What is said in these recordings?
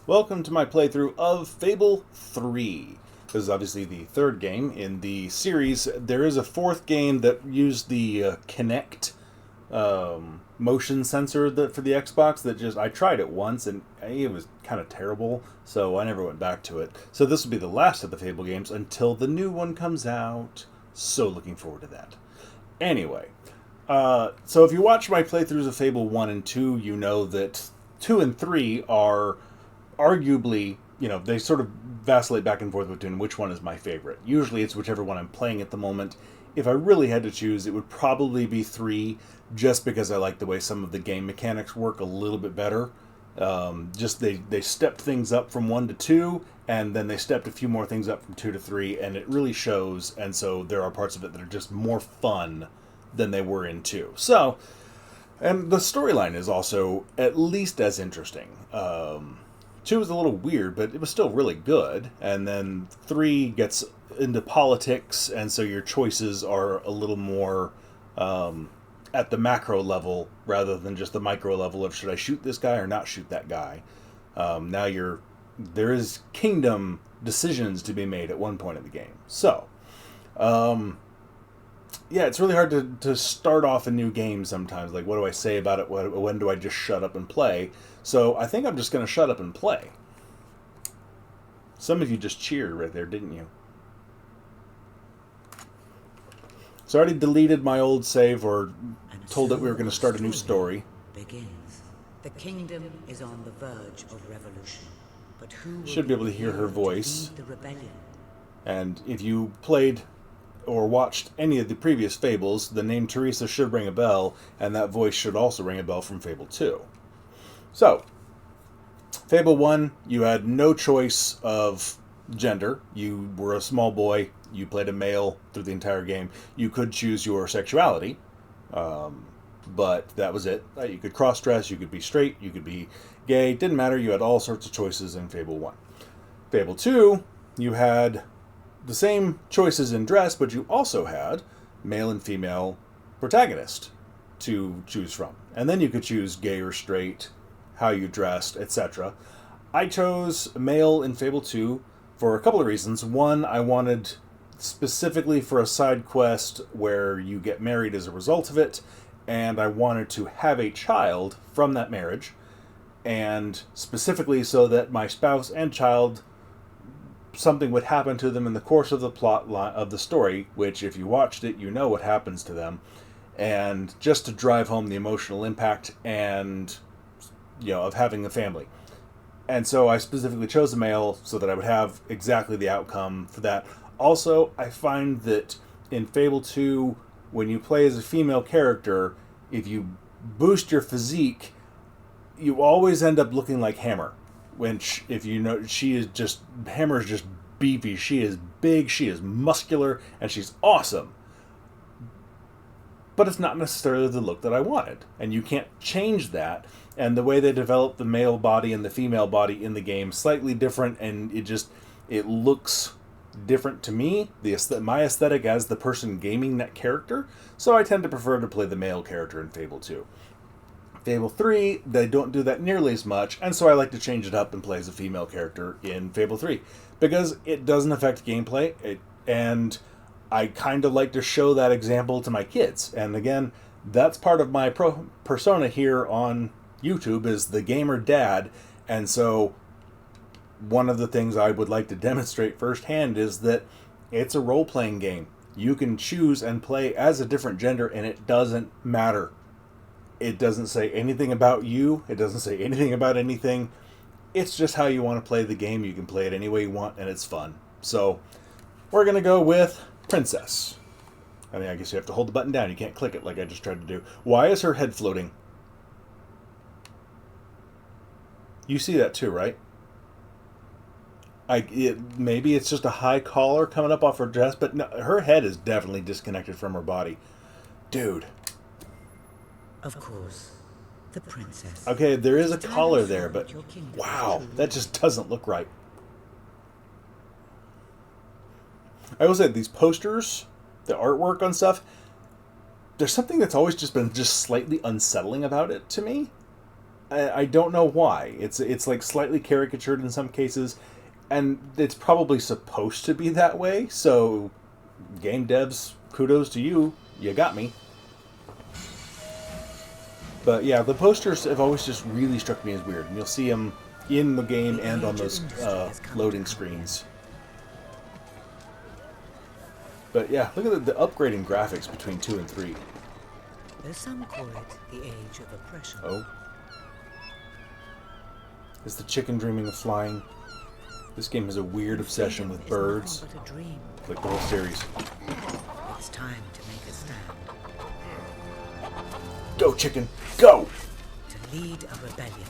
Welcome to my playthrough of Fable 3. This is obviously the third game in the series. There is a fourth game that used the Kinect motion sensor for the Xbox that I tried it once and it was kind of terrible, so I never went back to it. So this will be the last of the Fable games until the new one comes out. So looking forward to that. Anyway, so if you watch my playthroughs of Fable 1 and 2, you know that 2 and 3 are arguably, they sort of vacillate back and forth between which one is my favorite. Usually it's whichever one I'm playing at the moment. If I really had to choose, it would probably be 3, just because I like the way some of the game mechanics work a little bit better. They stepped things up from 1 to 2, and then they stepped a few more things up from 2 to 3, and it really shows, and so there are parts of it that are just more fun than they were in 2. So, and the storyline is also at least as interesting. 2 was a little weird, but it was still really good. And then 3 gets into politics, and so your choices are a little more at the macro level rather than just the micro level of should I shoot this guy or not shoot that guy. There is kingdom decisions to be made at one point in the game. So, yeah, it's really hard to start off a new game sometimes. Like, what do I say about it? When do I just shut up and play? So I think I'm just going to shut up and play. Some of you just cheered right there, didn't you? So I already deleted my old save or told it we were going to start a new story. Begins. The kingdom is on the verge of revolution. But who should be able to hear her voice. The rebellion? And if you played or watched any of the previous Fables, the name Teresa should ring a bell, and that voice should also ring a bell from Fable 2. So, Fable 1, you had no choice of gender. You were a small boy. You played a male through the entire game. You could choose your sexuality, but that was it. You could cross-dress, you could be straight, you could be gay. Didn't matter. You had all sorts of choices in Fable 1. Fable 2, you had the same choices in dress, but you also had male and female protagonist to choose from. And then you could choose gay or straight, how you dressed, etc. I chose male in Fable 2 for a couple of reasons. One, I wanted specifically for a side quest where you get married as a result of it, and I wanted to have a child from that marriage, and specifically so that my spouse and child, something would happen to them in the course of the plot line of the story, which if you watched it, you know what happens to them, and just to drive home the emotional impact and of having a family. And so I specifically chose a male so that I would have exactly the outcome for that. Also, I find that in Fable 2, when you play as a female character, if you boost your physique, you always end up looking like Hammer. Which, if you know, Hammer is just beefy. She is big, she is muscular, and she's awesome. But it's not necessarily the look that I wanted. And you can't change that. And the way they develop the male body and the female body in the game, slightly different, and it looks different to me, my aesthetic as the person gaming that character, so I tend to prefer to play the male character in Fable 2. Fable 3, they don't do that nearly as much, and so I like to change it up and play as a female character in Fable 3, because it doesn't affect gameplay, and I kind of like to show that example to my kids. And again, that's part of my persona here on YouTube, is the gamer dad, and so one of the things I would like to demonstrate firsthand is that it's a role-playing game. You can choose and play as a different gender, and it doesn't matter. It doesn't say anything about you. It doesn't say anything about anything. It's just how you want to play the game. You can play it any way you want, and it's fun. So, we're going to go with Princess. I mean, I guess you have to hold the button down. You can't click it like I just tried to do. Why is her head floating? You see that too, right? Maybe it's just a high collar coming up off her dress, but no, her head is definitely disconnected from her body. Dude. Of course, the princess. Okay, there is a collar there, but wow, that just doesn't look right. I will say, these posters, the artwork on stuff, there's something that's always just been slightly unsettling about it to me. I don't know why. It's like slightly caricatured in some cases, and it's probably supposed to be that way. So, game devs, kudos to you. You got me. But yeah, the posters have always just really struck me as weird, and you'll see them in the game and on those loading screens. But yeah, look at the upgrading graphics between 2 and 3. Though some call it the age of oppression. Oh. Is the chicken dreaming of flying? This game has a weird obsession with birds. But a dream. Like the whole series. It's time to make a stand. Go, chicken, go! To lead a rebellion.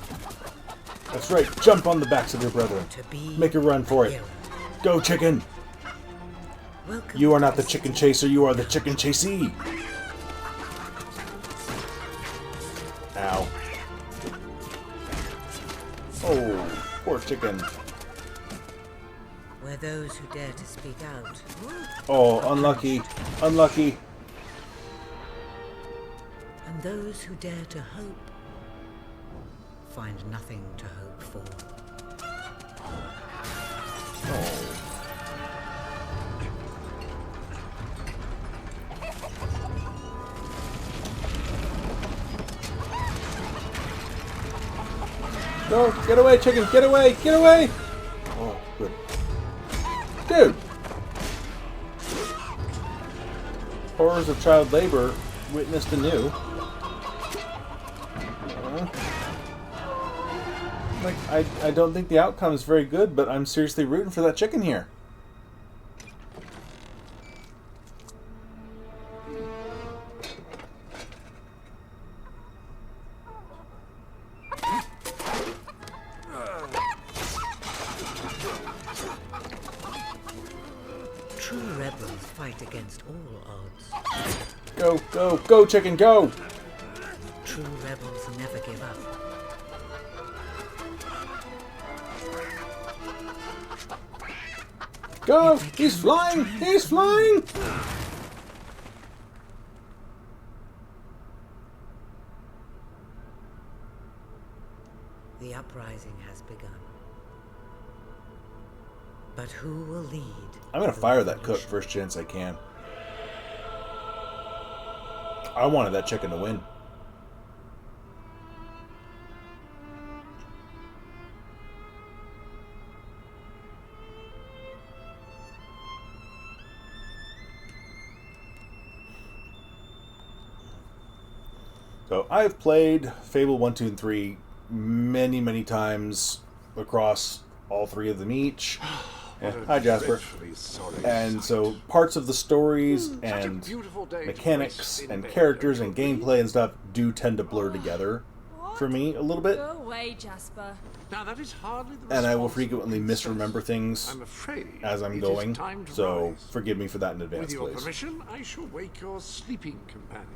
That's right, jump on the backs of your brethren. To be Make a run for it. hero. Go, chicken! Welcome You are to not the chicken chaser, you are the chicken chasee! Ow. Oh, poor chicken. Where those who dare to speak out. Oh, unlucky. Unlucky. And those who dare to hope find nothing to hope for. Oh. Go, get away, chicken, get away, get away! Oh, good. Dude! Horrors of child labor witnessed anew. Like, I don't think the outcome is very good, but I'm seriously rooting for that chicken here. True rebels fight against all odds. Go, go, go, chicken, go! True rebels never give up. Go! He's flying! He's flying! The uprising has begun. But who will lead? I'm gonna fire that cook first chance I can. I wanted that chicken to win. So I've played Fable 1, 2, and 3 many, many times across all three of them each. Yeah. Hi, Jasper. And so parts of the stories and mechanics and characters and gameplay and stuff do tend to blur together for me a little bit. Go away, Jasper. Now that is hardly the And I will response frequently of misremember success. things I'm afraid as I'm it is going. time to So rise. forgive me for that in With advance, your please. permission, I shall wake your sleeping companion.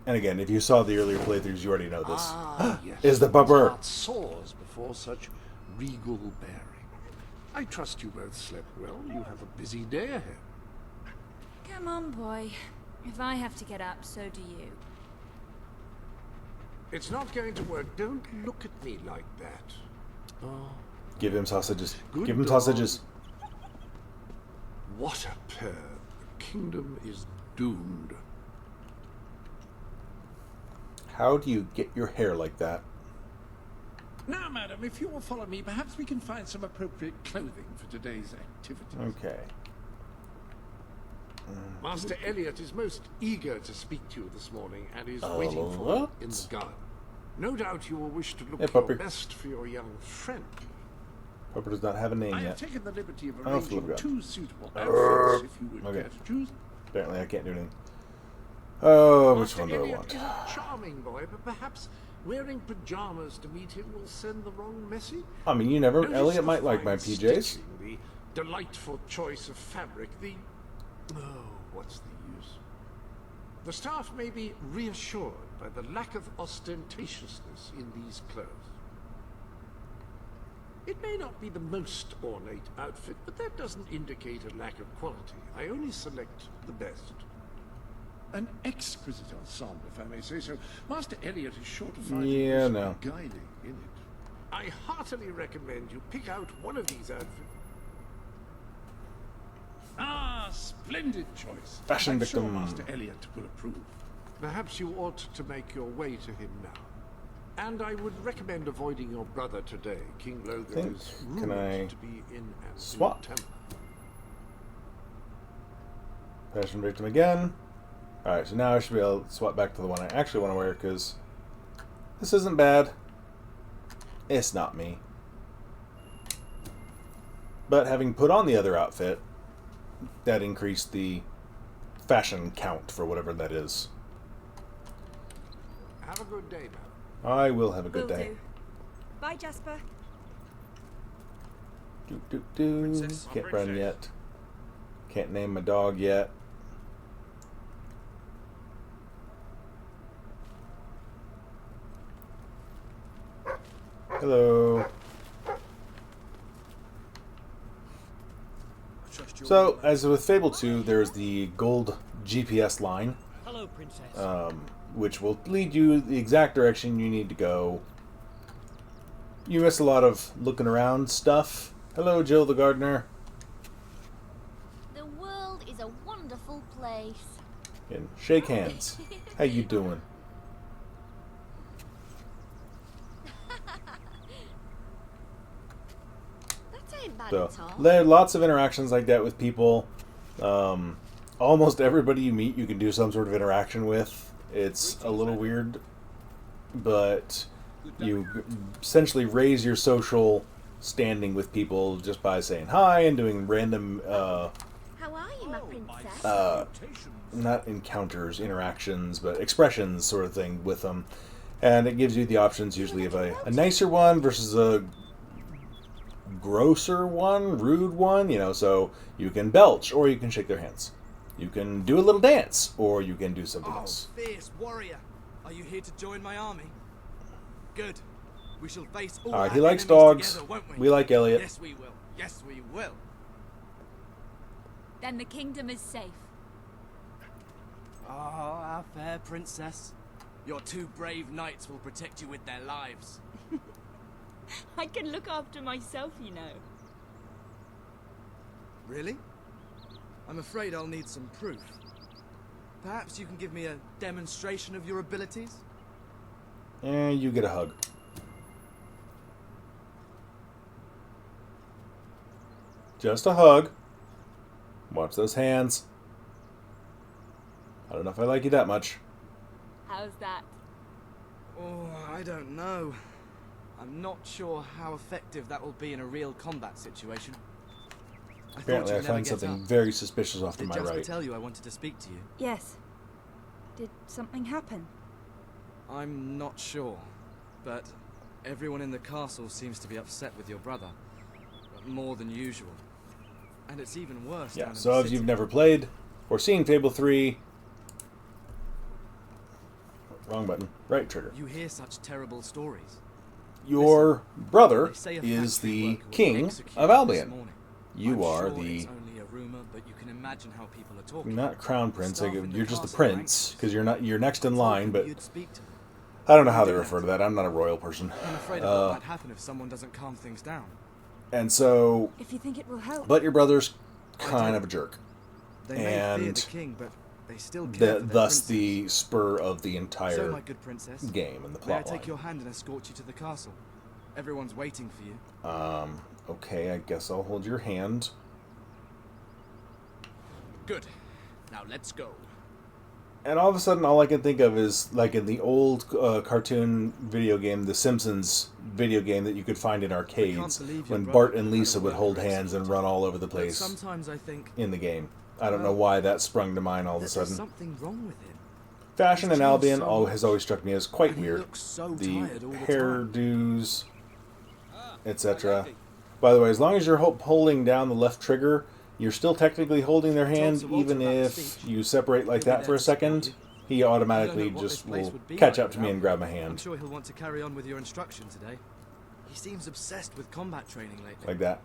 And again, if you saw the earlier playthroughs, you already know this. Ah, yes. Is the His bubber. heart soars before such regal bearing. I trust you both slept well. You have a busy day ahead. Come on, boy. If I have to get up, so do you. It's not going to work. Don't look at me like that. Oh, Give him sausages. Good Give him dog. sausages. what a pair. The kingdom is doomed. How do you get your hair like that? Now, madam, if you will follow me, perhaps we can find some appropriate clothing for today's activities. Okay. Master Elliot is most eager to speak to you this morning and is waiting for you in the garden. No doubt you will wish to look Hey, your Pupper. best for your young friend. Pepper does not have a name I have yet. taken the liberty of Oh, arranging photograph. 2 suitable outfits, if you would Okay. care to choose. Apparently I can't do anything. Oh, which Master one do I Elliot want? is a charming boy, but perhaps wearing pajamas to meet him will send the wrong message. I mean, you never. Notice Elliot the might like fine my PJs. stitching, the delightful choice of fabric, what's the use? The staff may be reassured by the lack of ostentatiousness in these clothes. It may not be the most ornate outfit, but that doesn't indicate a lack of quality. I only select the best. An exquisite ensemble, if I may say so. Master Elliot is sure to find Yeah, it no. guiding in it. I heartily recommend you pick out one of these outfits. Ah, splendid choice. Fashion I'm victim. sure Master Elliot will approve. Perhaps you ought to make your way to him now. And I would recommend avoiding your brother today. King Logo is Can I rumored to be in an swap? ill temper. Fashion victim again. Alright, so now I should be able to swap back to the one I actually want to wear, because this isn't bad. It's not me. But having put on the other outfit, that increased the fashion count for whatever that is. Have a good day now. I will have a good Will day. do. Bye, Jasper. Princess. Can't run yet. Can't name my dog yet. Hello. So, as with Fable 2, there's the gold GPS line, Hello, Princess. which will lead you the exact direction you need to go. You miss a lot of looking around stuff. Hello, Jill the gardener. The world is a wonderful place. And shake hands. How you doing? That ain't bad So at all. there are lots of interactions like that with people. Almost everybody you meet, you can do some sort of interaction with. It's a little weird, but you essentially raise your social standing with people just by saying hi and doing random, How are you, my princess? not encounters, interactions, but expressions sort of thing with them. And it gives you the options usually of a nicer one versus a grosser one, rude one, you know, so you can belch or you can shake their hands. You can do a little dance or you can do something else. Fierce warrior, are you here to join my army? Good. We shall face all Alright, our he likes enemies dogs. together, won't we? We like Elliot. Yes, we will. Yes, we will. Then the kingdom is safe. Ah, our fair princess. Your two brave knights will protect you with their lives. I can look after myself, you know. Really? I'm afraid I'll need some proof. Perhaps you can give me a demonstration of your abilities? And you get a hug. Just a hug. Watch those hands. I don't know if I like you that much. How's that? Oh, I don't know. I'm not sure how effective that will be in a real combat situation. Apparently I find something very suspicious off to Did my Jasper right. tell you I wanted to speak to you? Yes. Did something happen? I'm not sure, but everyone in the castle seems to be upset with your brother. More than usual. And it's even worse down Yeah, in so the if city. you've never played or seen Fable 3... Wrong button. Right trigger. You hear such terrible stories. Your brother They say a is factory the worker was king executed of this Albion. morning. You I'm are sure the... it's only a rumor, but you can imagine how people are talking. Not crown The prince, staff in the you're just the castle prince, because you're next in line, but You'd speak to them. I don't know how they refer to that. I'm not a royal person. I'm afraid of what might happen if someone doesn't calm things down. And so, If you think it will help. but your brother's kind of a jerk. They may fear And the king, but they still care for their thus princess. the spur of the So, entire my good princess, game and the may I plot take line. your hand and escort you to the castle? Everyone's waiting for you. Okay, I guess I'll hold your hand. Good. Now let's go. And all of a sudden, all I can think of is, like in the old cartoon video game, The Simpsons video game that you could find in arcades, believe your when brother Bart and had Lisa a would work hold for hands and executing. run all over the But place sometimes I think in the game. I don't know why that sprung to mind all of a that there's sudden. something wrong with him. Fashion He's in changed Albion so much. has always struck me as quite And he weird. looks so The tired all the time. hairdos, etc. By the way, as long as you're holding down the left trigger, you're still technically holding their hand, Sir Walter even about the if speech. you separate like He'll be that for there a to support second. you. He I automatically don't know what this just place will would be catch like up to me and without grab my him. I'm hand. sure he'll want to carry on with your instruction today. He seems obsessed with combat training lately. Like that.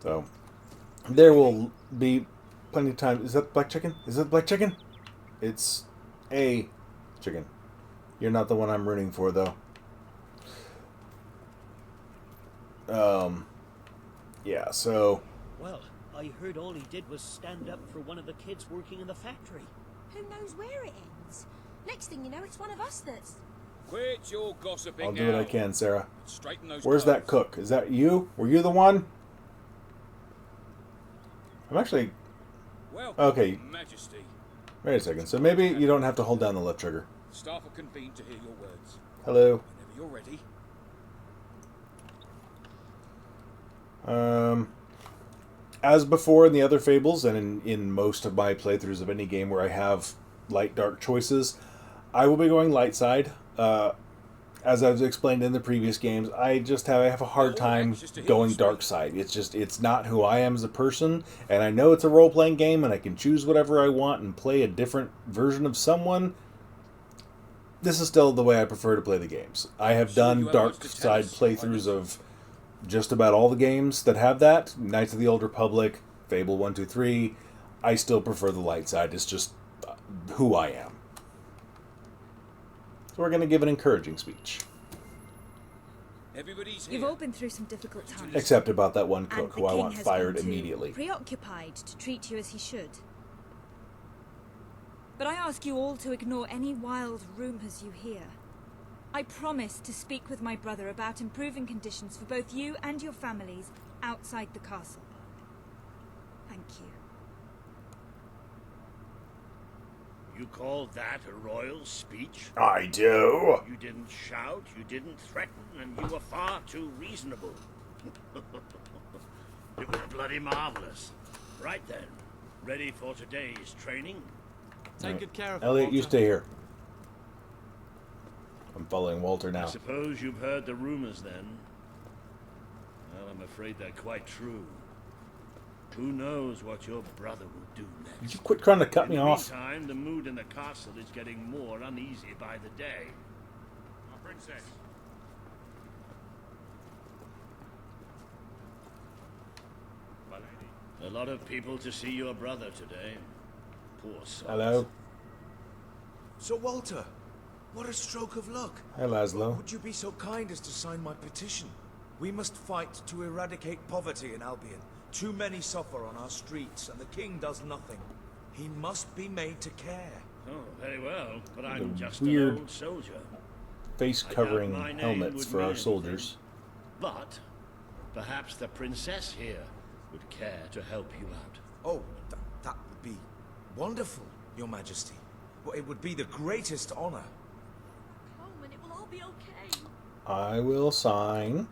So, there will be plenty of time. Is that black chicken? Is it black chicken? It's a chicken. You're not the one I'm rooting for, though. Yeah, so... Well, I heard all he did was stand up for one of the kids working in the factory. Who knows where it ends? Next thing you know, it's one of us that's... Quit your gossiping. I'll do what I can, Sarah. Straighten those Where's that cook? Is that you? Were you the one? I'm actually... Welcome, Okay. Majesty. Wait a second. So maybe you don't have to hold down the left trigger. Staff are convened to hear your words. Hello. Whenever you're ready. As before in the other Fables, and in most of my playthroughs of any game where I have light-dark choices, I will be going light side. As I've explained in the previous games, I have a hard time going dark side. It's not who I am as a person, and I know it's a role-playing game, and I can choose whatever I want and play a different version of someone. This is still the way I prefer to play the games. I have done dark side playthroughs of just about all the games that have that. Knights of the Old Republic, Fable 1, 2, 3. I still prefer the light side. It's just who I am. So we're going to give an encouraging speech. Everybody's You've here. all been through some difficult times. Except about that one And cook the who I king want has fired been too immediately. preoccupied to treat you as he should. But I ask you all to ignore any wild rumors you hear. I promise to speak with my brother about improving conditions for both you and your families outside the castle. Thank you. You call that a royal speech? I do. You didn't shout, you didn't threaten, and you were far too reasonable. It was bloody marvelous. Right then, ready for today's training? Take good care of it, Elliot, you Walter. stay here. I'm following Walter I now. suppose you've heard the rumors then. Well, I'm afraid they're quite true. Who knows what your brother will do Would next? you quit trying to cut In me the off? meantime, the mood in the castle is getting more uneasy by the day. My princess. My lady. A lot of people to see your brother today. Poor soul. Hello. So, Walter, what a stroke of luck. Hi, Laszlo. Would you be so kind as to sign my petition? We must fight to eradicate poverty in Albion. Too many suffer on our streets, and the king does nothing. He must be made to care. Oh, very well, but I'm The just weird an old soldier. Face I doubt covering my name helmets would for mean our anything. soldiers. But perhaps the princess here would care to help you out. Oh, that would be wonderful, Your Majesty. Well, it would be the greatest honor. Home and it will all be okay. I will sign.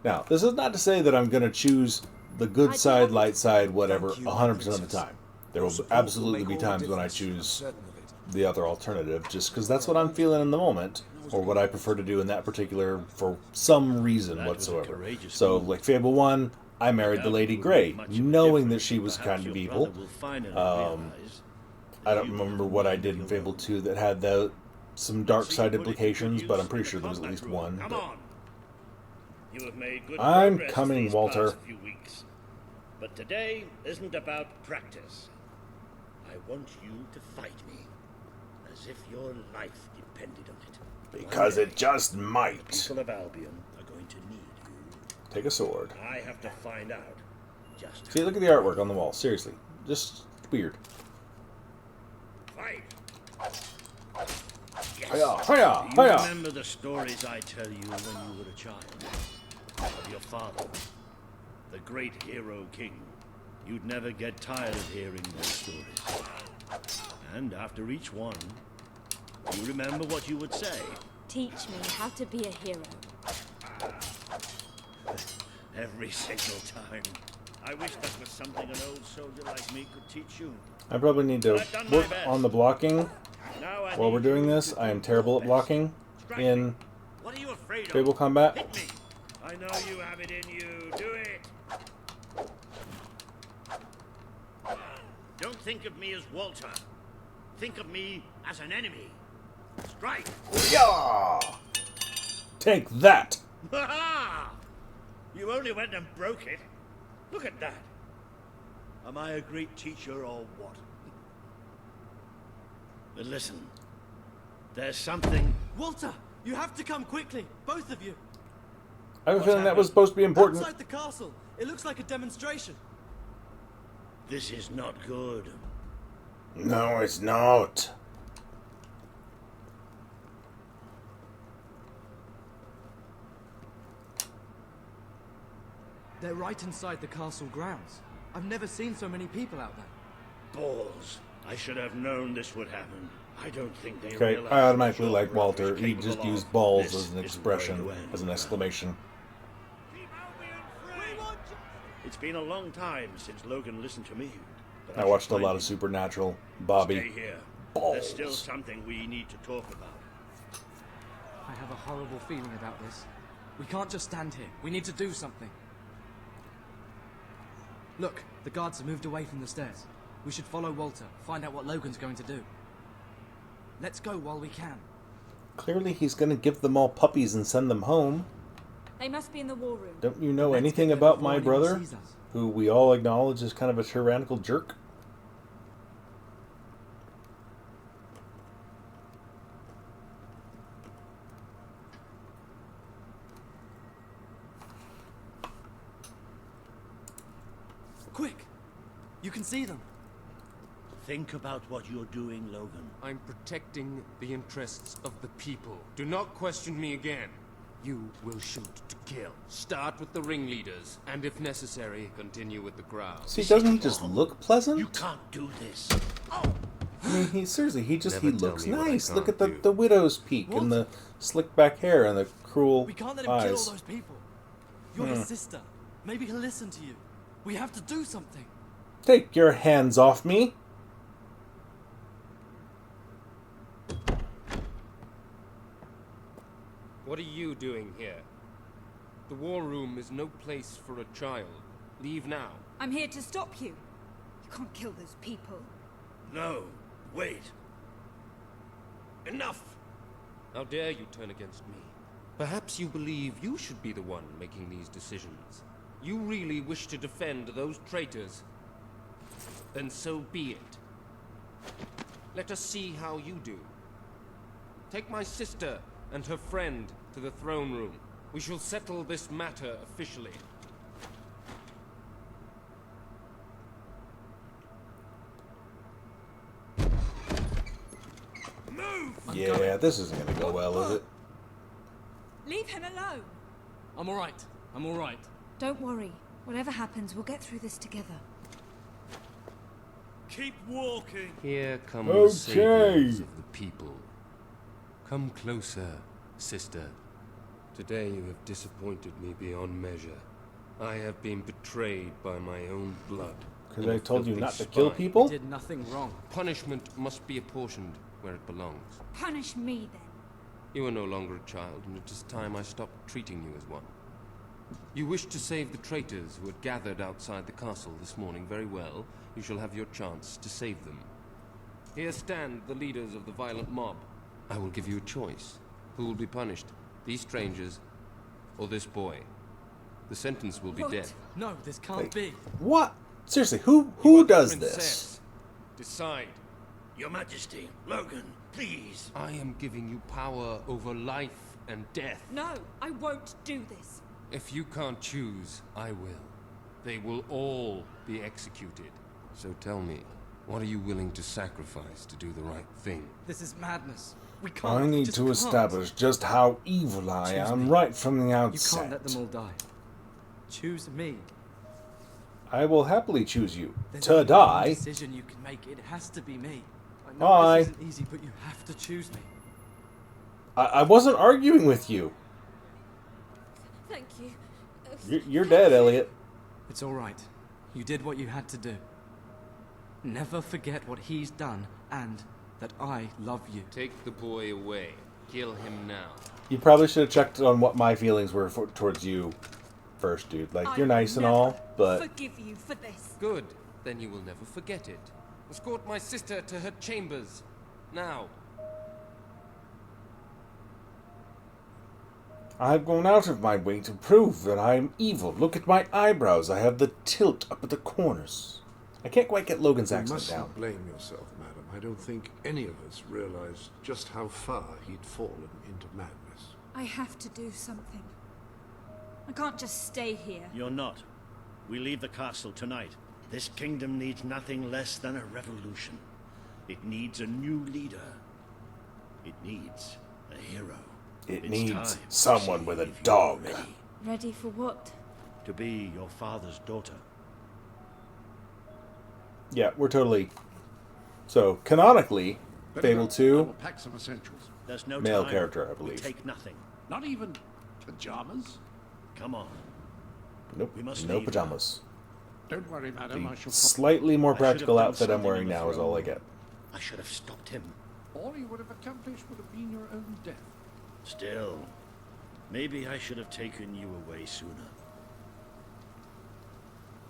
Now, this is not to say that I'm going to choose the good side, light side, whatever, Thank you, 100% of the Princess. time. There Your will support absolutely make be all the times when I difference, I'm choose certain of it. the other alternative, just because that's what I'm feeling in the moment, or what I prefer to do in that particular, for some reason That was a whatsoever. courageous So, move. like Fable 1, I married the Doubt Lady will Grey, make much of a knowing that difference, she but was perhaps kind of your evil. brother will finally realize I that don't you remember will what I need did in your Fable own. 2 that had some dark side implications, but I'm pretty sure there was at least one. Come but- on. You have made good I'm progress coming, these Walter. past few weeks. But today isn't about practice. I want you to fight me, as if your life depended on it. Because One it day, just the might. people of Albion are going to need you. Take a sword. I have to find out just See, look at the artwork on the wall. Seriously. Just weird. fight. Yes. Hiya, hiya, Do you hiya. remember the stories I tell you when you were a child? Of your father, the great hero king. You'd never get tired of hearing those stories. And after each one, you remember what you would say. Teach me how to be a hero. Every single time. I wish that was something an old soldier like me could teach you. I probably need to I've done my work best. on the blocking Now I while we're need doing you this. to I am do terrible your at best. blocking Strike in me. What are you afraid Fable of? combat. Hit me. I know you have it in you. Do it. Don't think of me as Walter. Think of me as an enemy. Strike. Yeah! Take that! Ha ha! You only went and broke it. Look at that. Am I a great teacher or what? But listen, there's something... Walter, you have to come quickly, both of you. I have a feeling that was supposed to be important. Outside the castle, it looks like a demonstration. This is not good. No, it's not. They're right inside the castle grounds. I've never seen so many people out there. Balls. I should have known this would happen. I don't think they Okay, realize I automatically what like your brother Walter. is He capable just of. used balls This as an isn't expression, going to end as an well. exclamation. It's been a long time since Logan listened to me. But I should watched a find lot him. of Supernatural. Bobby. Stay here. Balls. There's still something we need to talk about. I have a horrible feeling about this. We can't just stand here. We need to do something. Look, the guards have moved away from the stairs. We should follow Walter, find out what Logan's going to do. Let's go while we can. Clearly he's going to give them all puppies and send them home. They must be in the war room. Don't you know Let's anything get there about before my anyone brother? sees us. Who we all acknowledge is kind of a tyrannical jerk? Quick! You can see them. Think about what you're doing, Logan. I'm protecting the interests of the people. Do not question me again. You will shoot to kill. Start with the ringleaders, and if necessary, continue with the crowd. See, doesn't he just look pleasant? You can't do this. I mean, he seriously, he Never tell looks me what I nice. Look at can't do. the widow's peak and the slick back hair and the cruel We can't let him kill all eyes. those people. You're his sister. Maybe he'll listen to you. We have to do something. Take your hands off me. What are you doing here? The war room is no place for a child. Leave now. I'm here to stop you. You can't kill those people. No, wait. Enough! How dare you turn against me? Perhaps you believe you should be the one making these decisions. You really wish to defend those traitors? Then so be it. Let us see how you do. Take my sister and her friend to the throne room. We shall settle this matter officially. Yeah, this isn't going to go well, is it? Leave him alone. I'm alright. I'm alright. Don't worry. Whatever happens, we'll get through this together. Keep walking. Here come Okay. the saviors of the people. Come closer, sister. Today you have disappointed me beyond measure. I have been betrayed by my own blood. Because in I a told you filthy not to kill spite. people? Did nothing wrong. Punishment must be apportioned where it belongs. Punish me, then. You are no longer a child, and it is time I stopped treating you as one. You wish to save the traitors who had gathered outside the castle this morning. Very well. You shall have your chance to save them. Here stand the leaders of the violent mob. I will give you a choice. Who will be punished? These strangers, or this boy? The sentence will be What? death. No, this can't be. What? Seriously, who You are the does this? princess. Decide. Your Majesty, Logan, please. I am giving you power over life and death. No, I won't do this. If you can't choose, I will. They will all be executed. So tell me, what are you willing to sacrifice to do the right thing? This is madness. We can't. I need just to can't. establish just how evil I Choose am me. right from the You outset. can't let them all die. Choose me. I will happily choose you. There's To only one die? decision you can make. It has to be me. I know Bye. this isn't easy, but you have to choose me. I wasn't arguing with you. Thank you. You're dead, Elliot. It's all right. You did what you had to do. Never forget what he's done, and that I love you. Take the boy away. Kill him now. You probably should have checked on what my feelings were towards you first, dude. Like, you're nice and all, but... forgive you for this. Good. Then you will never forget it. Escort my sister to her chambers. Now. I've gone out of my way to prove that I'm evil. Look at my eyebrows. I have the tilt up at the corners. I can't quite get Logan's You accent mustn't down. blame yourself, madam. I don't think any of us realized just how far he'd fallen into madness. I have to do something. I can't just stay here. You're not. We leave the castle tonight. This kingdom needs nothing less than a revolution. It needs a new leader. It needs a hero. It It's needs time. someone with a If you're dog. ready Ready for what? to be your father's daughter. Yeah, we're totally... So, canonically, Very Fable well. I 2, will pack some essentials. There's no male time. character, I We believe. take nothing. Not even pajamas? Come on. Nope, We must no leave pajamas. Don't worry, madam. I The shall slightly more I should have practical done outfit I'm something wearing on the now is all I throne. get. I should have stopped him. All you would have accomplished would have been your own death. Still, maybe I should have taken you away sooner.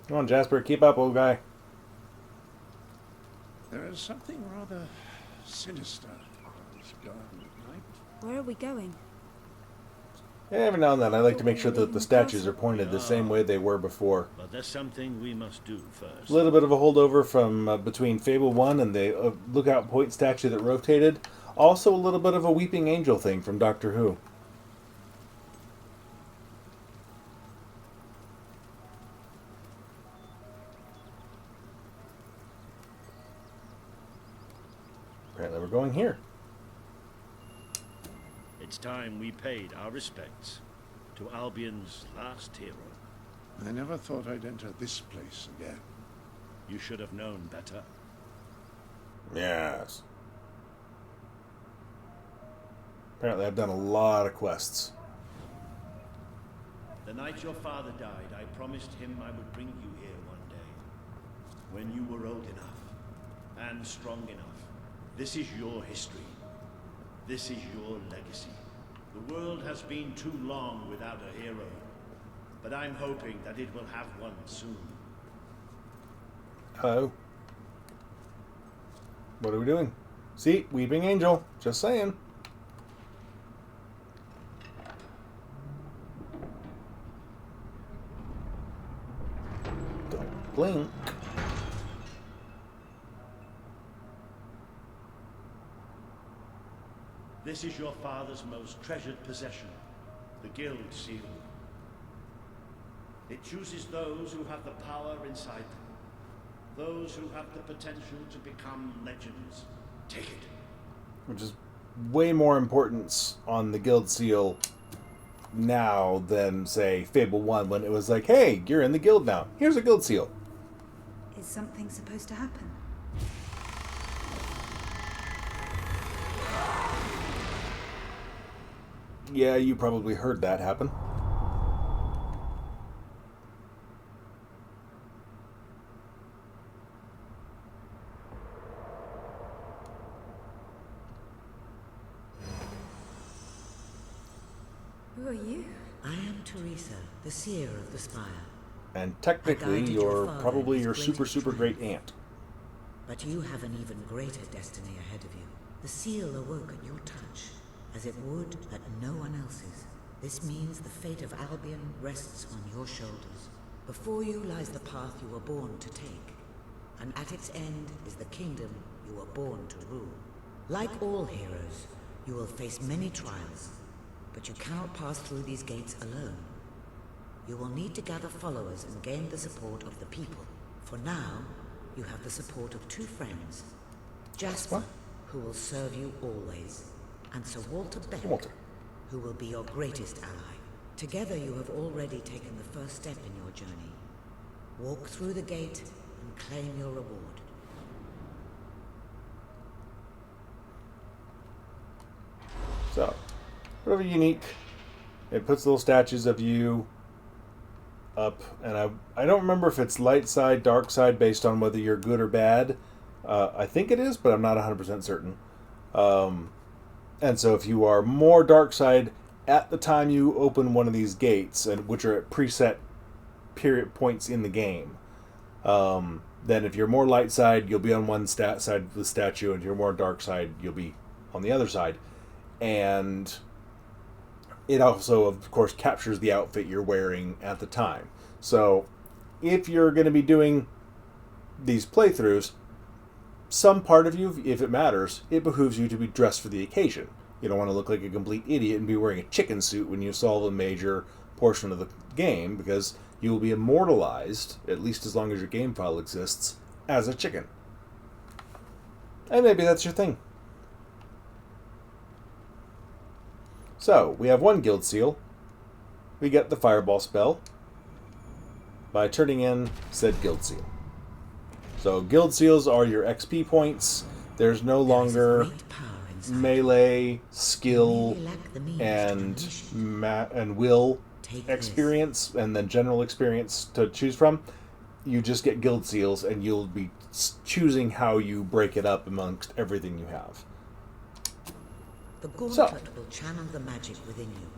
Come on, Jasper, keep up, old guy. There is something rather sinister about this garden at night. Where are we going? Every now and then I like to make sure that the statues are pointed the same way they were before. But there's something we must do first. A little bit of a holdover from between Fable 1 and the Lookout Point statue that rotated. Also a little bit of a Weeping Angel thing from Doctor Who. Apparently we're going here. It's time we paid our respects to Albion's last hero. I never thought I'd enter this place again. You should have known better. Yes. Apparently I've done a lot of quests. The night your father died, I promised him I would bring you here one day. When you were old enough and strong enough. This is your history. This is your legacy. The world has been too long without a hero. But I'm hoping that it will have one soon. Hello. What are we doing? See, Weeping Angel. Just saying. Don't blink. This is your father's most treasured possession, the Guild Seal. It chooses those who have the power inside them, those who have the potential to become legends. Take it. Which is way more importance on the Guild Seal now than, say, Fable 1 when it was like, hey, you're in the Guild now. Here's a Guild Seal. Is something supposed to happen? Yeah, you probably heard that happen. Who are you? I am Teresa, the seer of the spire. And technically, guided your you're father probably in your his super, greatest super great triumph. aunt. But you have an even greater destiny ahead of you. The seal awoke at your touch, as it would at no one else's. This means the fate of Albion rests on your shoulders. Before you lies the path you were born to take, and at its end is the kingdom you were born to rule. Like all heroes, you will face many trials, but you cannot pass through these gates alone. You will need to gather followers and gain the support of the people. For now, you have the support of two friends. Jasper, who will serve you always, and Sir Walter Beck, who will be your greatest ally. Together you have already taken the first step in your journey. Walk through the gate and claim your reward. So, really unique. It puts little statues of you up, and I don't remember if it's light side, dark side, based on whether you're good or bad. I think it is, but I'm not 100% certain. And so if you are more dark side at the time you open one of these gates, and which are at preset period points in the game, then if you're more light side, you'll be on one side of the statue, and if you're more dark side, you'll be on the other side. And it also, of course, captures the outfit you're wearing at the time. So if you're going to be doing these playthroughs, some part of you, if it matters, it behooves you to be dressed for the occasion. You don't want to look like a complete idiot and be wearing a chicken suit when you solve a major portion of the game, because you will be immortalized, at least as long as your game file exists, as a chicken. And maybe that's your thing. So, we have one guild seal. We get the fireball spell by turning in said guild seal. So guild seals are your XP points. There's no longer melee, skill, and will experience, and then general experience to choose from. You just get guild seals, and you'll be choosing how you break it up amongst everything you have. The gauntlet will channel the magic within you.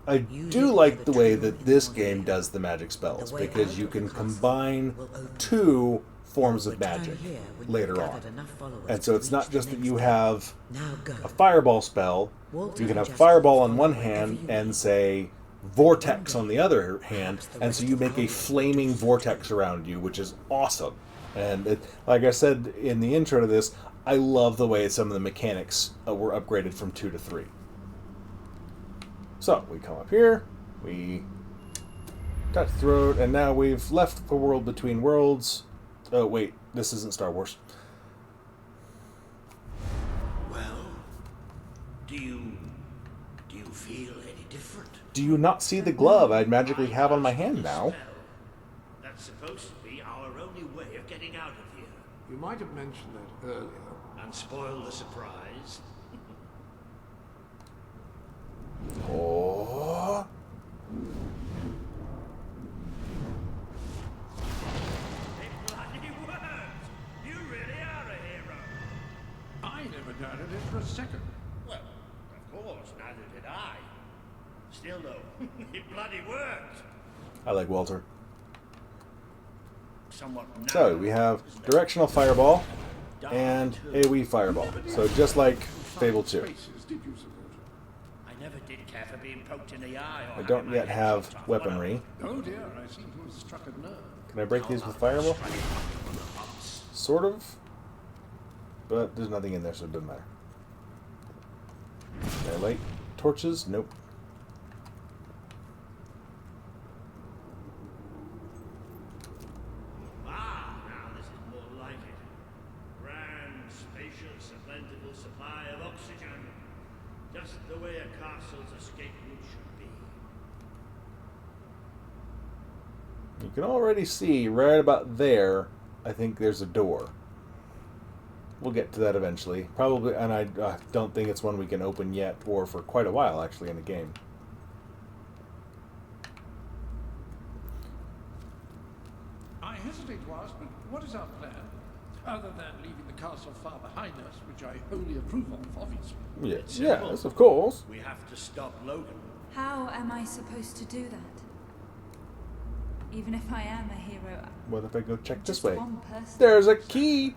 I do like the way that this game does the magic spells, because you can combine two forms of magic later on. And so it's not just that you have a fireball spell. You can have fireball on one hand and, say, vortex on the other hand, and so you make a flaming vortex around you, which is awesome. And like I said in the intro to this, I love the way some of the mechanics were upgraded from 2 to 3. So, we come up here, we touch the road, and now we've left the world between worlds. Oh, wait, this isn't Star Wars. Well, do you feel any different? Do you not see the glove I magically have on my hand now? That's supposed to be our only way of getting out of here. You might have mentioned that earlier. And spoil the surprise. Oh. It bloody worked! You really are a hero. I never doubted it for a second. Well, of course, neither did I. Still though, it bloody worked. I like Walter. Somewhat So, we have directional fireball and AoE fireball. So just like Fable 2. I never did care for being poked in the eye. I don't yet have weaponry. Oh dear, I seem to have struck a nerve. Can I break these with fireball? Sort of. But there's nothing in there, so it doesn't matter. Can I light torches? Nope. The way a castle's escape route should be. You can already see right about there, I think there's a door. We'll get to that eventually. Probably, and I don't think it's one we can open yet, or for quite a while actually in the game. I hesitate to ask, but what is our plan? Other than leaving the castle far behind us, which I wholly approve of, obviously. Yes, yes, of course. We have to stop Logan. How am I supposed to do that? Even if I am a hero, What if I go check this just way? one person. There's a key!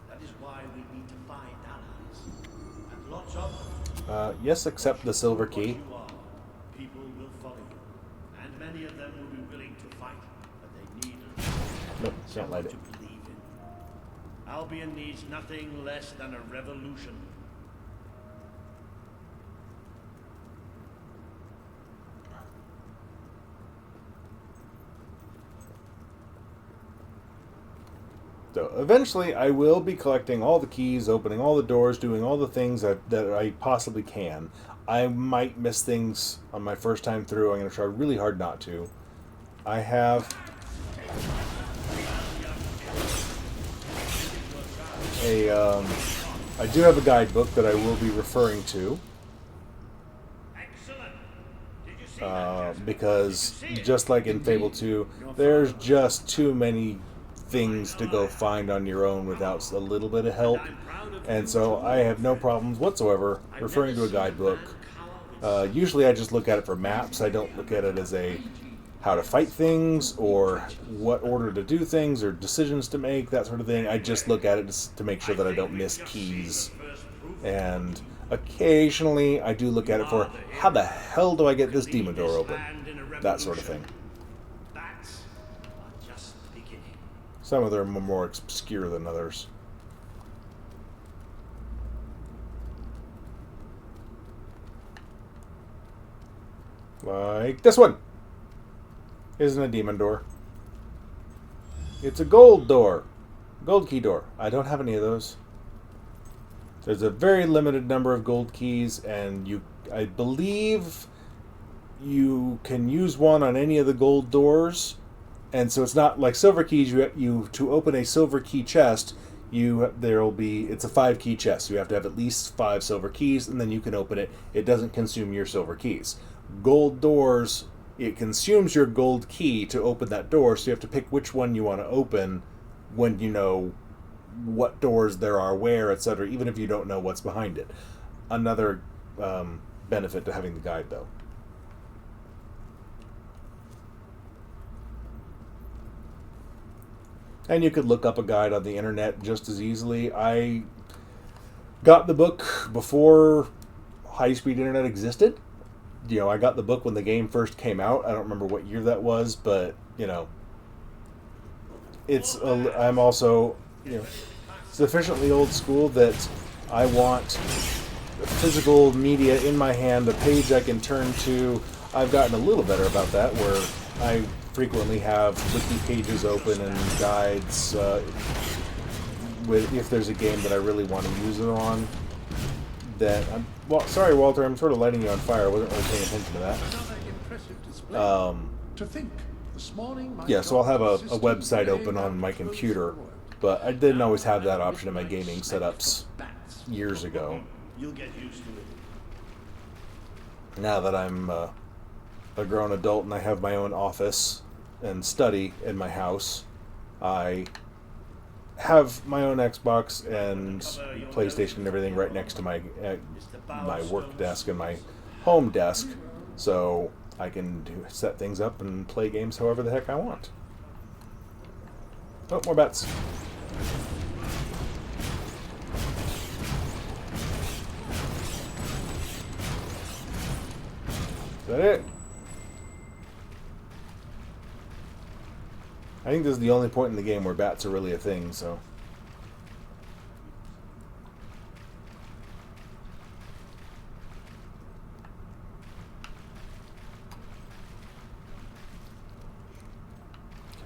That is why we need to find allies. And lots of them. Yes, except the silver key. You are. People will follow you. And many of them will be willing to fight. But they need Nope, can't light it. to believe in. Albion needs nothing less than a revolution. So eventually I will be collecting all the keys, opening all the doors, doing all the things that I possibly can. I might miss things on my first time through. I'm going to try really hard not to. I have I do have a guidebook that I will be referring to. Because just like in Fable 2, there's just too many things to go find on your own without a little bit of help. And so I have no problems whatsoever referring to a guidebook. Usually I just look at it for maps. I don't look at it as a how to fight things or what order to do things or decisions to make, that sort of thing. I just look at it to make sure that I don't miss keys. And occasionally I do look at it for how the hell do I get this demon door open? That sort of thing. Some of them are more obscure than others. Like this one. Isn't a demon door. It's a gold door. Gold key door. I don't have any of those. There's a very limited number of gold keys, and I believe you can use one on any of the gold doors. And so it's not like silver keys. You to open a silver key chest, it's a 5-key chest. So you have to have at least 5 silver keys, and then you can open it. It doesn't consume your silver keys. Gold doors, it consumes your gold key to open that door, so you have to pick which one you want to open when you know what doors there are where, etc., even if you don't know what's behind it. Another benefit to having the guide, though. And you could look up a guide on the internet just as easily. I got the book before high-speed internet existed. You know, I got the book when the game first came out. I don't remember what year that was, but, you know, I'm also, you know, sufficiently old school that I want physical media in my hand, a page I can turn to. I've gotten a little better about that, where I frequently have wiki pages open and guides if there's a game that I really want to use it on. Sorry, Walter, I'm sort of lighting you on fire. I wasn't really paying attention to that. To think, this morning Yeah, so I'll have a website open on my computer, but I didn't always have that option in my gaming setups years ago. You'll get used to it. Now that I'm a grown adult and I have my own office and study in my house, I have my own Xbox and PlayStation and everything right next to my work desk and my home desk, so I can set things up and play games however the heck I want. Oh, more bats. Is that it? I think this is the only point in the game where bats are really a thing, so.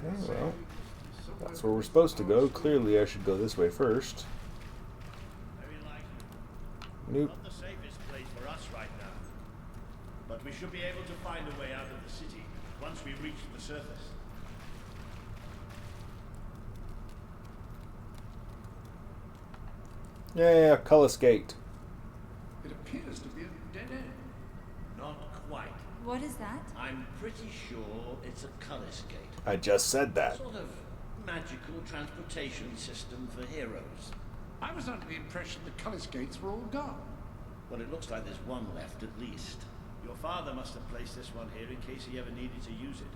Okay, well, that's where we're supposed to go. Clearly I should go this way first. Nope. Not the safest place for us right now. But we should be able to find a way out of the city once we reach the surface. Yeah, Cullis Gate. It appears to be a dead end. Not quite. What is that? I'm pretty sure it's a Cullis Gate. I just said that. Sort of magical transportation system for heroes. I was under the impression the Cullis gates were all gone. Well, it looks like there's one left at least. Your father must have placed this one here in case he ever needed to use it.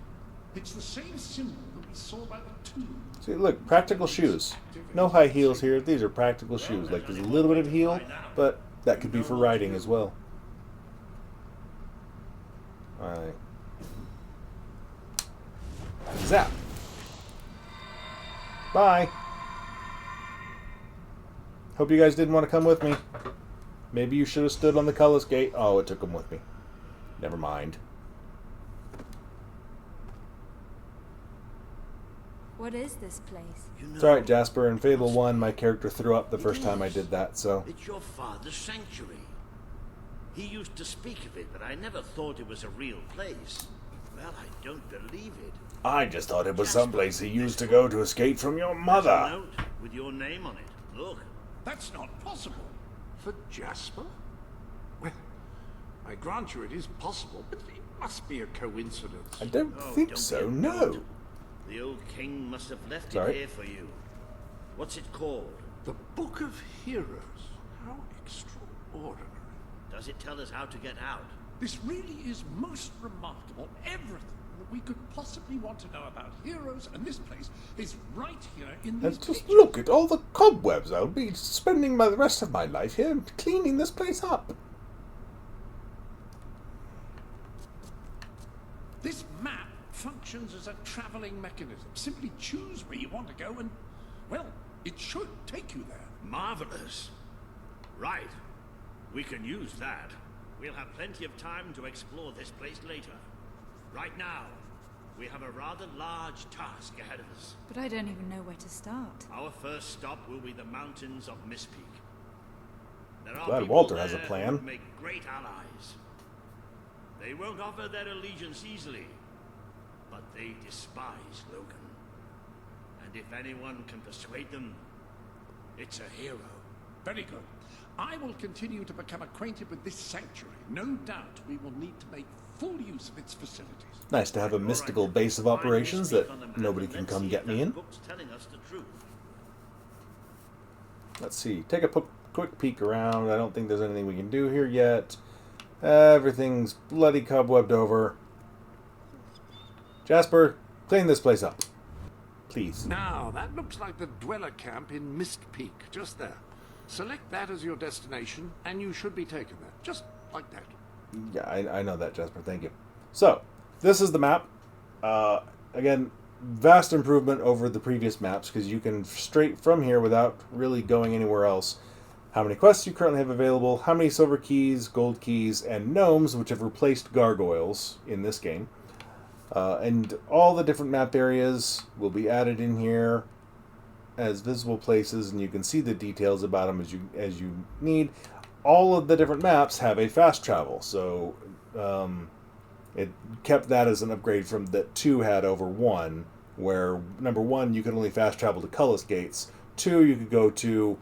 It's the same symbol that we saw by the tomb. See, look, practical shoes. No high heels here. These are practical shoes. Like, there's a little bit of heel, but that could be for riding as well. Alright. Zap. Bye. Hope you guys didn't want to come with me. Maybe you should have stood on the Cullis Gate. Oh, it took them with me. Never mind. What is this place? You know, It's alright, Jasper. In Fable 1, my character threw up the first time I did that, so. it's your father's sanctuary. He used to speak of it, but I never thought it was a real place. Well, I don't believe it. I just thought it was someplace he used to go to escape from your There's a mother. note with your name on it. Look. That's not possible. For Jasper? Well, I grant you it is possible, but it must be a coincidence. I don't think don't so, be no. rude. The old king must have left Sorry? it here for you. What's it called? The Book of Heroes. How extraordinary. Does it tell us how to get out? This really is most remarkable. Everything that we could possibly want to know about heroes and this place is right here in these And just pages. look at all the cobwebs. I'll be spending the rest of my life here cleaning this place up. This map functions functions as a traveling mechanism. Simply choose where you want to go and, well, it should take you there. Marvelous. Right. We can use that. We'll have plenty of time to explore this place later. Right now, we have a rather large task ahead of us. But I don't even know where to start. Our first stop will be the mountains of Mistpeak. There are Glad people Walter has a there plan. who would make great allies. They won't offer their allegiance easily, but they despise Logan. And if anyone can persuade them, it's a hero. Very good. I will continue to become acquainted with this sanctuary. No doubt we will need to make full use of its facilities. Nice to have a mystical base of operations that nobody can come get me in. Book's telling us the truth. Let's see. Take a quick peek around. I don't think there's anything we can do here yet. Everything's bloody cobwebbed over. Jasper, clean this place up. Please. Now, that looks like the dweller camp in Mistpeak, just there. Select that as your destination, and you should be taken there. Just like that. Yeah, I know that, Jasper. Thank you. So, this is the map. Again, vast improvement over the previous maps, because you can straight from here without really going anywhere else. How many quests you currently have available, how many silver keys, gold keys, and gnomes, which have replaced gargoyles in this game. And all the different map areas will be added in here as visible places, and you can see the details about them as you need. All of the different maps have a fast travel, so it kept that as an upgrade from that 2 had over 1, where number 1 you could only fast travel to Cullis Gates, 2 you could go to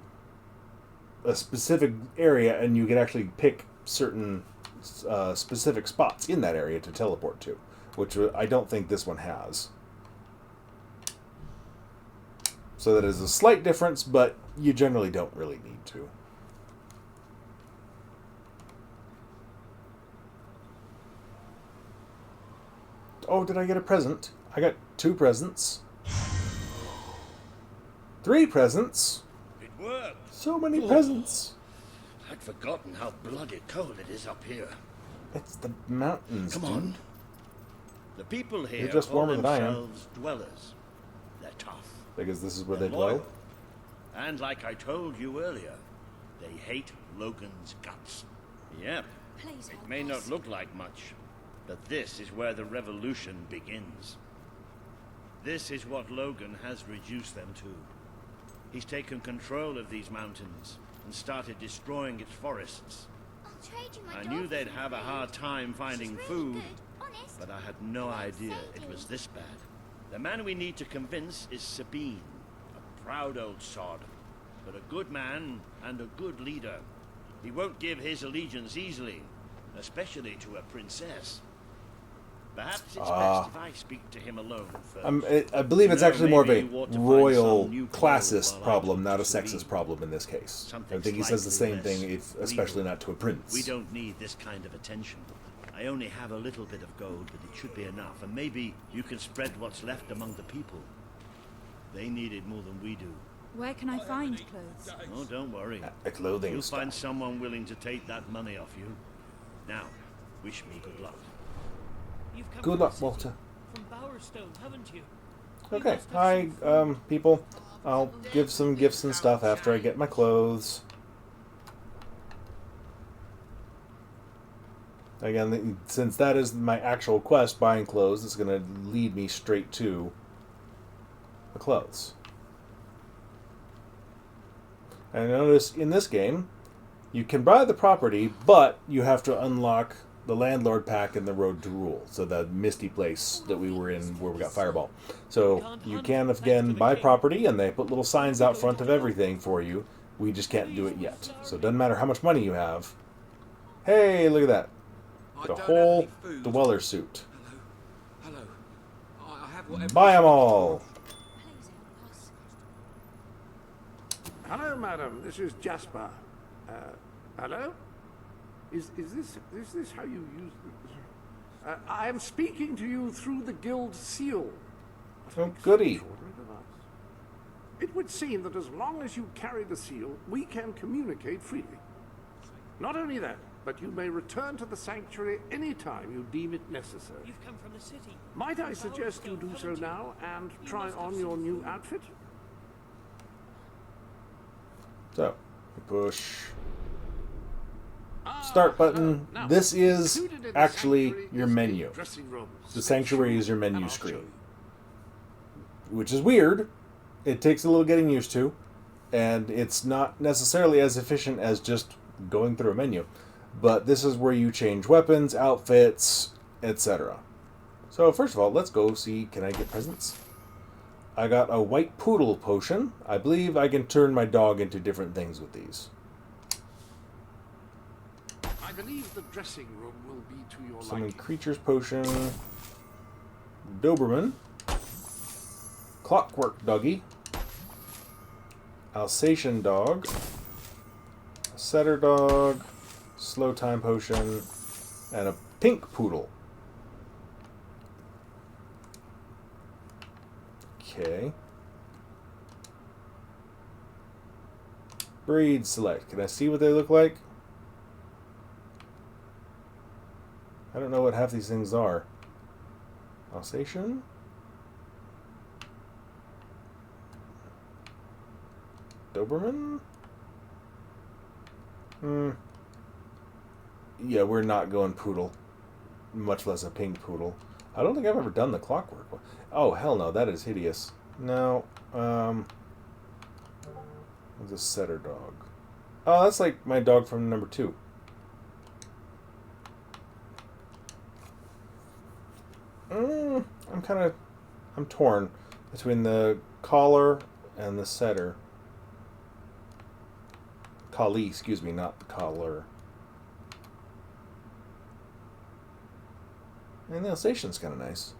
a specific area and you could actually pick certain specific spots in that area to teleport to, which I don't think this one has. So that is a slight difference, but you generally don't really need to. Oh, did I get a present? I got 2 presents. 3 presents. It worked. So many presents. I'd forgotten how bloody cold it is up here. It's the mountains. Come on. The people here They're just call warmer than I am. themselves dwellers. They're tough. Because this is where They're they dwell. loyal. And like I told you earlier, they hate Logan's guts. Yep. Please, It may not look like much, but this is where the revolution begins. This is what Logan has reduced them to. He's taken control of these mountains and started destroying its forests. I'll trade you my I knew they'd dolphin have a friend. hard time finding She's really food, good, honest. but I had no Well, idea thank it you. was this bad. The man we need to convince is Sabine, a proud old sod, but a good man and a good leader. He won't give his allegiance easily, especially to a princess. Perhaps it's best if I speak to him alone first. I believe it's actually more of a maybe you ought to find royal some new classist clothes while I problem, talk not a to Sabine. sexist problem in this case. Something I think he says the slightly same thing, less especially regal. not to a prince. We don't need this kind of attention. I only have a little bit of gold, but it should be enough. And maybe you can spread what's left among the people. They need it more than we do. Where can I find clothes? Oh, don't worry. A clothing You'll store. find someone willing to take that money off you. Now, wish me good luck. You've come Good from luck, the city, Walter. From Bowerstone, haven't you? Okay, hi, people. I'll give some gifts and stuff after I get my clothes. Again, since that is my actual quest, buying clothes, it's going to lead me straight to the clothes. And notice in this game, you can buy the property, but you have to unlock the Landlord Pack and the Road to Rule. So the misty place that we were in where we got Fireball. So you can, again, buy property, and they put little signs out front of everything for you. We just can't do it yet. So it doesn't matter how much money you have. Hey, look at that. Get a whole dweller suit. Hello. I have whatever. Buy them all. Hello, madam. This is Jasper. Hello? Is this how you use the... I am speaking to you through the guild seal. Oh, goody. It would seem that as long as you carry the seal, we can communicate freely. Not only that, but you may return to the sanctuary any time you deem it necessary. You've come from the city. Might I suggest you do so now and try on your new outfit? So, you push start button. This is actually your menu. The sanctuary is your menu screen, which is weird. It takes a little getting used to, and it's not necessarily as efficient as just going through a menu. But this is where you change weapons, outfits, etc. So first of all, let's go see, can I get presents? I got a white poodle potion. I believe I can turn my dog into different things with these. I believe the dressing room will be to your Summon liking. creatures potion. Doberman. Clockwork doggy. Alsatian dog. Setter dog. Slow time potion. And a pink poodle. Okay. Breed select. Can I see what they look like? I don't know what half these things are. Alsatian? Doberman? Yeah, we're not going poodle. Much less a pink poodle. I don't think I've ever done the clockwork one. Oh, hell no, that is hideous. No, what's a setter dog? Oh, that's like my dog from number 2. I'm torn between the collar and the setter. Collie, excuse me, not the collar. And the Alsatian's kind of nice.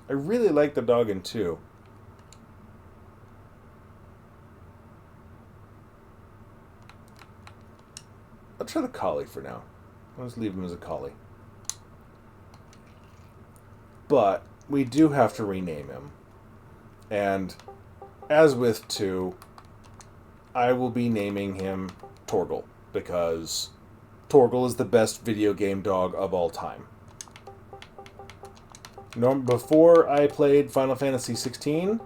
I really like the dog in 2. I'll try the collie for now. I'll just leave him as a collie. But we do have to rename him. And as with 2, I will be naming him Torgal, because Torgal is the best video game dog of all time. Before I played Final Fantasy XVI,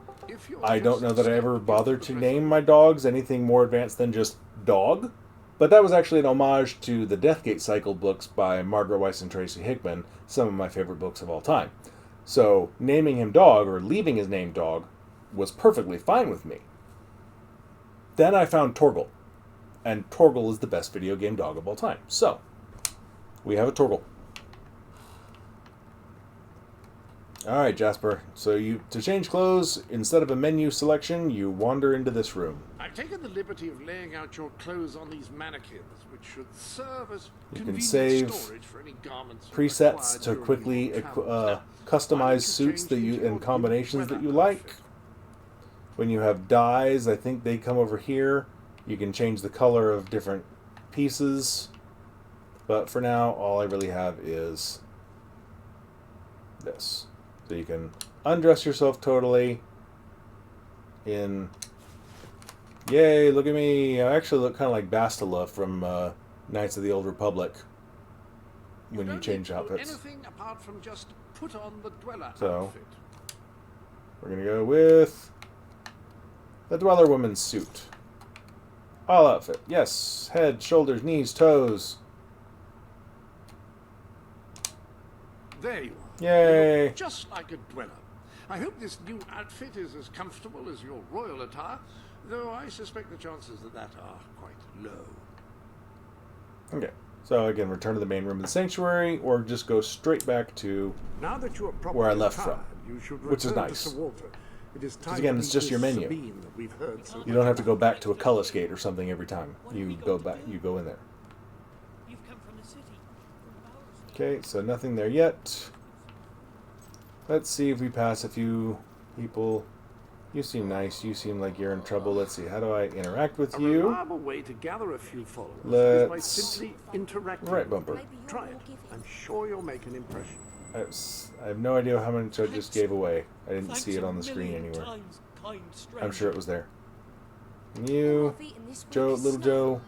I don't know that I ever bothered to name my dogs anything more advanced than just dog. But that was actually an homage to the Deathgate Cycle books by Margaret Weiss and Tracy Hickman, some of my favorite books of all time. So naming him dog, or leaving his name dog, was perfectly fine with me. Then I found Torgal, and Torgal is the best video game dog of all time. So, we have a Torgal. Alright, Jasper, so to change clothes, instead of a menu selection, you wander into this room. I've taken the liberty of laying out your clothes on these mannequins, which should serve as You can convenient save storage for any garments presets required to during quickly your travels. customize suits that you and combinations that you like. When you have dyes, I think they come over here. You can change the color of different pieces. But for now, all I really have is this. So you can undress yourself totally in... Yay, look at me. I actually look kind of like Bastila from Knights of the Old Republic when you change outfits. Anything apart from just put on the dweller So, outfit. we're going to go with the Dweller Woman's suit. All outfit. Yes. Head, shoulders, knees, toes. There you are. Yay. You look just like a dweller. I hope this new outfit is as comfortable as your royal attire, though I suspect the chances of that are quite low. Okay. So again, return to the main room of the sanctuary, or just go straight back to Now that you are where I properly left attired, from, you should which is return to nice. Sir Walter. It is time Because again, to it's meet just your Miss menu. Sabine that we've heard so You don't have to much go about. back to a color skate or something every time. You go back. You go in there. You've come from the city. Okay. So nothing there yet. Let's see if we pass a few people. You seem nice. You seem like you're in trouble. Let's see. How do I interact with A you? reliable way to gather a few followers is by Let's... simply interacting. Right bumper. Try it. I'm sure you'll make an impression. I have no idea how much I just gave away. I didn't see it on the screen anywhere. I'm sure it was there. You, Joe, little Joe.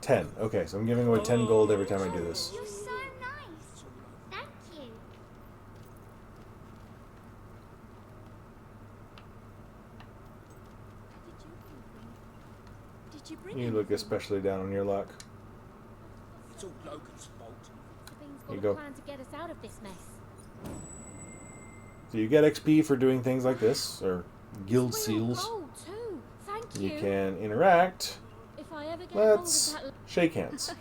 10. Okay, so I'm giving away 10 gold every time I do this. You're so nice. Thank you. Did you bring You look especially down on your luck. It's all Logan's fault. Sabine's Here got you a go. plan to get us out of this mess. So you get XP for doing things like this, or guild Real seals. gold too. Thank You you. can interact. If I ever get Let's hold of shake hands.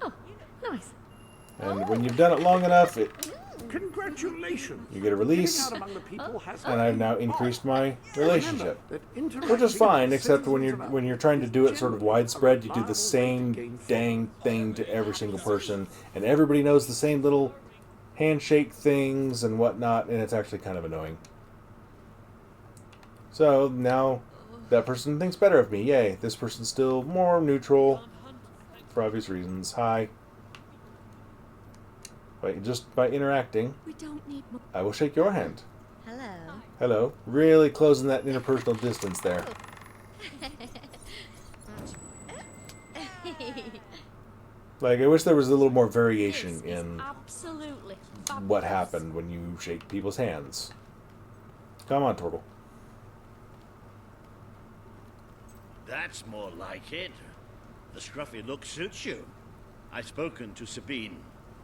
Oh, nice. And when you've done it long enough, Congratulations. you get a release, Getting out among the people has and I've now increased my relationship. Remember that Which is fine, except when interacting you're trying to do it sort of widespread, you do the same dang thing to every single person, and everybody knows the same little handshake things and whatnot, and it's actually kind of annoying. So now that person thinks better of me. Yay, this person's still more neutral for obvious reasons. Hi. But just by interacting, We don't need more. I will shake your hand. Hello. Hello. Really closing that interpersonal distance there. Like, I wish there was a little more variation in Absolutely. what happened when you shake people's hands. Come on, Tortle. That's more like it. The scruffy look suits you. I've spoken to Sabine,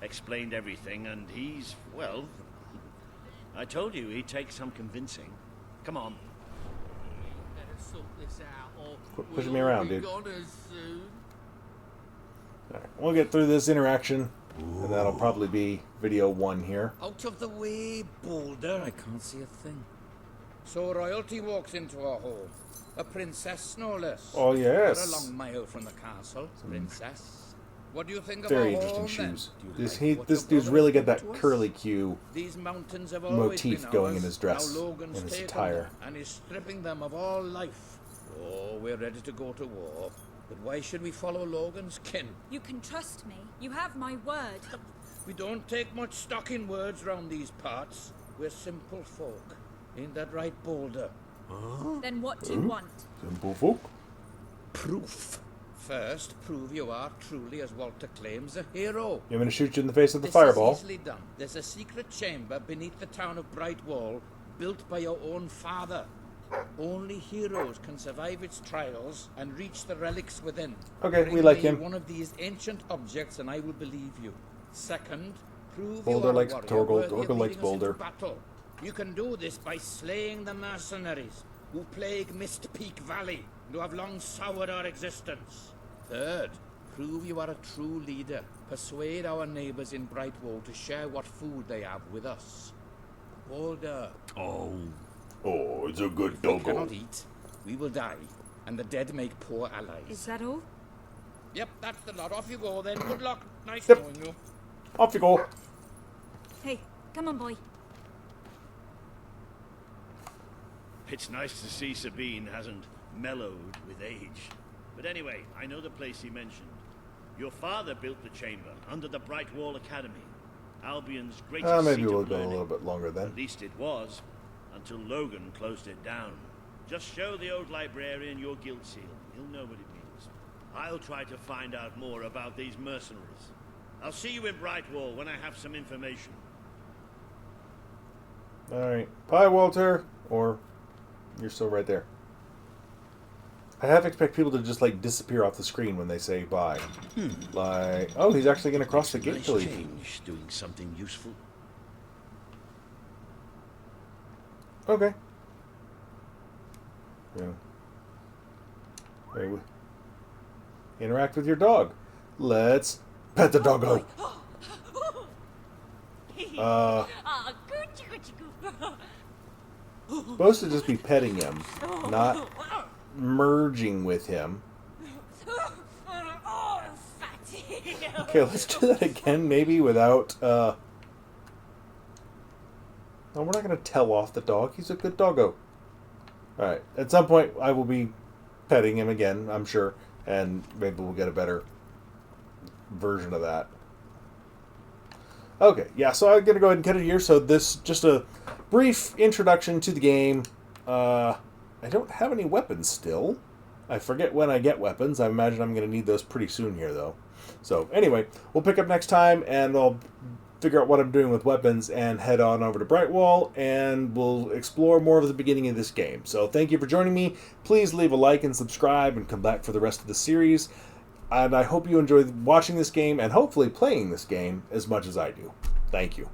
explained everything, and he's, well, I told you he'd take some convincing. Come on. Quit pushing me around, dude. Alright, we'll get through this interaction, and that'll probably be video 1 here. Out of the way, Boulder. I can't see a thing. So royalty walks into our home. A princess, no less. Oh, yes. We're a long mile from the castle, princess. What do you think of Very our interesting home, then? shoes. Do you This like what this your dude's brother really got did that to us? curly Q These mountains have always motif been going in ours. his dress, Now Logan's in his taken attire. them and is stripping them of all life. Oh, we're ready to go to war. But why should we follow Logan's kin? You can trust me. You have my word. We don't take much stock in words round these parts. We're simple folk. Ain't that right, Boulder? Then what do you want? Simple folk. Proof. First, prove you are truly, as Walter claims, a hero. You want me to shoot you in the face with the This fireball? is easily done. There's a secret chamber beneath the town of Brightwall, built by your own father. Only heroes can survive its trials and reach the relics within. Okay, Bring we like me him. one of these ancient objects and I will believe you. Second, prove Boulder you are likes a warrior Torgal, worthy of Torgal likes leading us into Boulder. battle. You can do this by slaying the mercenaries who plague Mist Peak Valley and who have long soured our existence. Third, prove you are a true leader. Persuade our neighbors in Brightwall to share what food they have with us. Boulder. Oh, it's a good If we doggo. cannot eat, we will die, and the dead make poor allies. Is that all? Yep, that's the lot. Off you go then. Good luck. Nice Yep. knowing you. Off you go. Hey, come on, boy. It's nice to see Sabine hasn't mellowed with age. But anyway, I know the place he mentioned. Your father built the chamber under the Brightwall Academy, Albion's greatest Maybe seat we'll of go a learning. little bit longer then. At least it was, until Logan closed it down. Just show the old librarian your guild seal. He'll know what it means. I'll try to find out more about these mercenaries. I'll see you in Brightwall when I have some information. Alright. Bye, Walter. Or you're still right there. I half expect people to just, like, disappear off the screen when they say bye. Like, oh, he's actually going to cross the gate Nice to leave. change, doing something useful. Okay. Yeah. Hey, interact with your dog. Let's pet the doggo. Supposed to just be petting him, not merging with him. Okay, let's do that again, maybe without, No, we're not going to tell off the dog. He's a good doggo. Alright, at some point I will be petting him again, I'm sure, and maybe we'll get a better version of that. Okay, yeah, so I'm going to go ahead and cut it here. So this, just a brief introduction to the game. I don't have any weapons still. I forget when I get weapons. I imagine I'm going to need those pretty soon here, though. So anyway, we'll pick up next time, and I'll figure out what I'm doing with weapons and head on over to Brightwall, and we'll explore more of the beginning of this game. So thank you for joining me. Please leave a like and subscribe and come back for the rest of the series. And I hope you enjoy watching this game and hopefully playing this game as much as I do. Thank you.